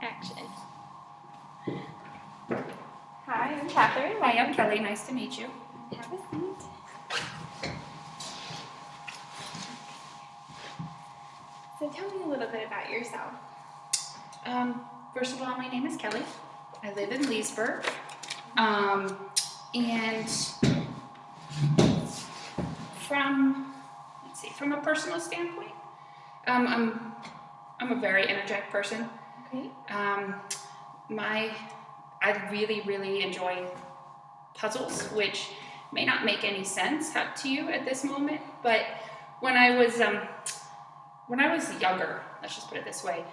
Action. Hi, I'm Catherine. Hi, I'm Kelly. Nice to meet you. Have a seat. So tell me a little bit about yourself. First of all, my name is Kelly. I live in Leesburg. And from a personal standpoint, I'm a very energetic person. Okay. I really enjoy puzzles, which may not make any sense to you at this moment, but when I was younger, let's just put it this way,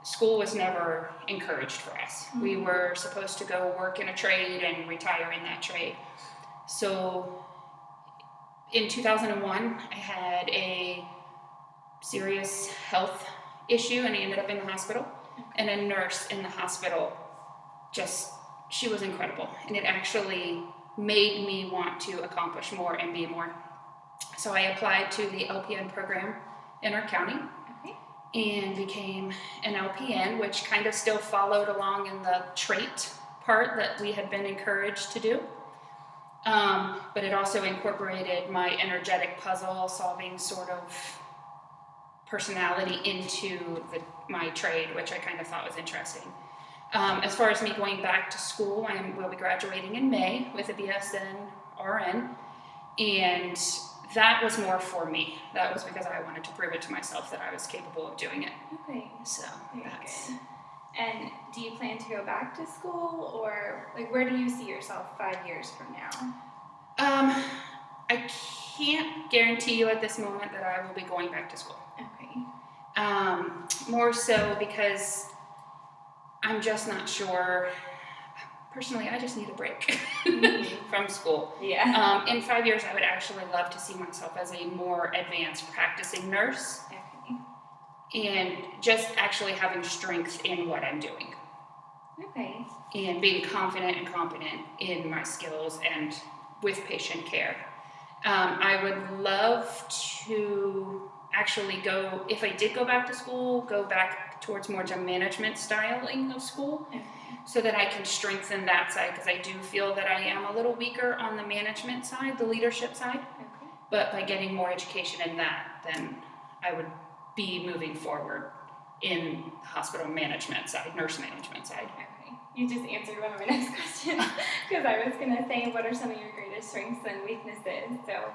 school was never encouraged for us. Mm-hmm. We were supposed to go work in a trade and retire in that trade. So in 2001, I had a serious health issue and I ended up in the hospital. And a nurse in the hospital, she was incredible. And it actually made me want to accomplish more and be more. So I applied to the LPN program in our county. And became an LPN, which kind of still followed along in the trait part that we had been encouraged to do. But it also incorporated my energetic puzzle solving sort of personality into my trade, which I kind of thought was interesting. As far as me going back to school, will be graduating in May with a BSN RN, and that was more for me. That was because I wanted to prove it to myself that I was capable of doing it. Okay. So that's good. And do you plan to go back to school, or like where do you see yourself 5 years from now? I can't guarantee you at this moment that I will be going back to school. Okay. More so because I'm just not sure. Personally, I just need a break from school. Yeah. In 5 years, I would actually love to see myself as a more advanced practicing nurse. Okay. And just actually having strength in what I'm doing. Okay. And being confident and competent in my skills and with patient care. I would love to actually go, if I did go back to school, go back towards more to management styling of school. Okay. So that I can strengthen that side, because I do feel that I am a little weaker on the management side, the leadership side. Okay. But by getting more education in that, then I would be moving forward in the hospital management side, nurse management side. Okay. You just answered one of my next questions, because I was going to say, what are some of your greatest strengths and weaknesses? So,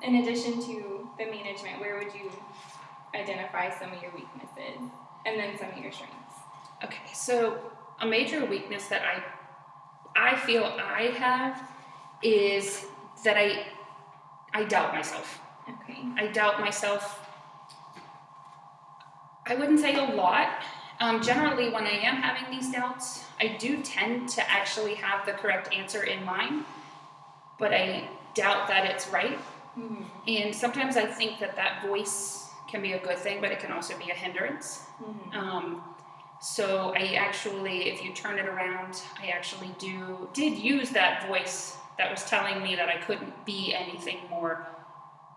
in addition to the management, where would you identify some of your weaknesses and then some of your strengths? Okay, so a major weakness that I feel I have is that I doubt myself. Okay. I doubt myself. I wouldn't say a lot. Generally, when I am having these doubts, I do tend to actually have the correct answer in mind, but I doubt that it's right. Mm-hmm. And sometimes I think that voice can be a good thing, but it can also be a hindrance. Mm-hmm. So I actually, if you turn it around, I actually did use that voice that was telling me that I couldn't be anything more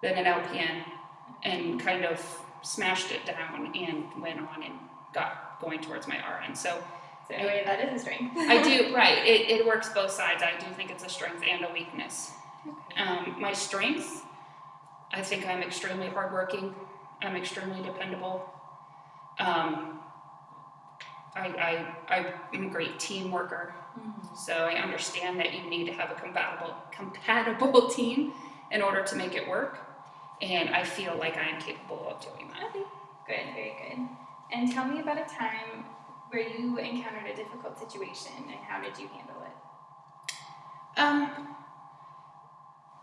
than an LPN, and kind of smashed it down and went on and got going towards my RN. So anyway, that is a strength. I do, right. It works both sides. I do think it's a strength and a weakness. Okay. My strengths, I think I'm extremely hardworking. I'm extremely dependable. I'm a great team worker. Mm-hmm. So I understand that you need to have a compatible team in order to make it work. And I feel like I am capable of doing that. Okay, good, very good. And tell me about a time where you encountered a difficult situation and how did you handle it?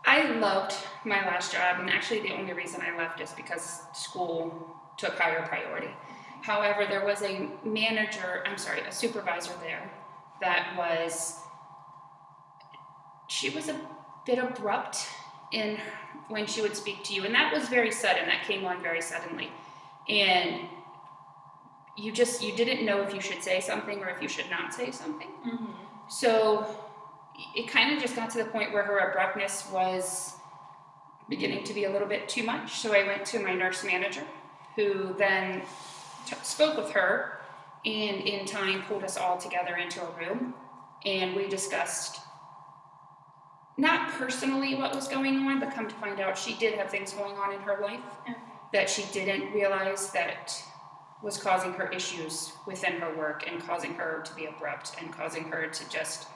I loved my last job, and actually the only reason I left is because school took higher priority. However, there was a supervisor there that she was a bit abrupt in when she would speak to you, and that was very sudden. That came on very suddenly, and you didn't know if you should say something or if you should not say something. Mm-hmm. So it kind of just got to the point where her abruptness was beginning to be a little bit too much. So I went to my nurse manager, who then spoke with her and in time pulled us all together into a room, and we discussed not personally what was going on, but come to find out she did have things going on in her life Okay. that she didn't realize that was causing her issues within her work and causing her to be abrupt and causing her to just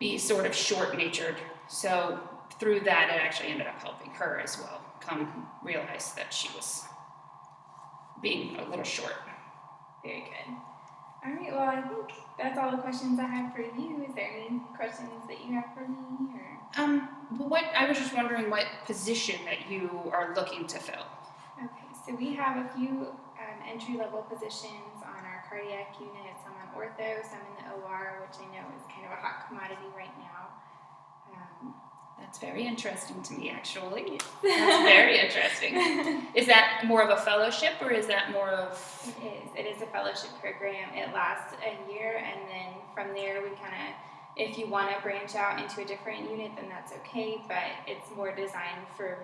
be sort of short-natured. So through that, it actually ended up helping her as well come realize that she was being a little short. Very good. All right, well, I think that's all the questions I have for you. Is there any questions that you have for me? What I was just wondering what position that you are looking to fill. Okay, so we have a few entry-level positions on our cardiac unit, some on ortho, some in the OR, which I know is kind of a hot commodity right now. That's very interesting to me, actually. That's very interesting. Is that more of a fellowship, or is that more of... It is a fellowship program. It lasts a year, and then from there we kind of, if you want to branch out into a different unit, then that's okay, but it's more designed for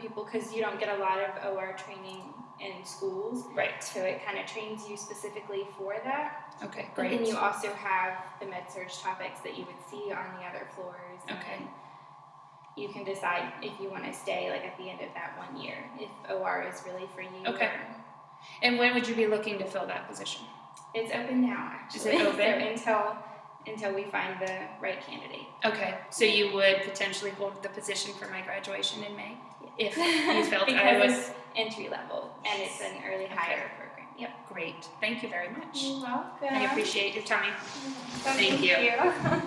people, because you don't get a lot of OR training in schools. Right. So it kind of trains you specifically for that. Okay, But great. then you also have the med-surg topics that you would see on the other floors. Okay. And you can decide if you want to stay like at the end of that 1 year, if OR is really for you. Okay. And when would you be looking to fill that position? It's open now, actually. Is it open? So until we find the right candidate. Okay, so you would potentially hold the position for my graduation in May? Yes. If you felt because I was... it's entry level and it's an early hire program. Yep. Great, thank you very much. You're welcome. I appreciate your time. Thank you. you.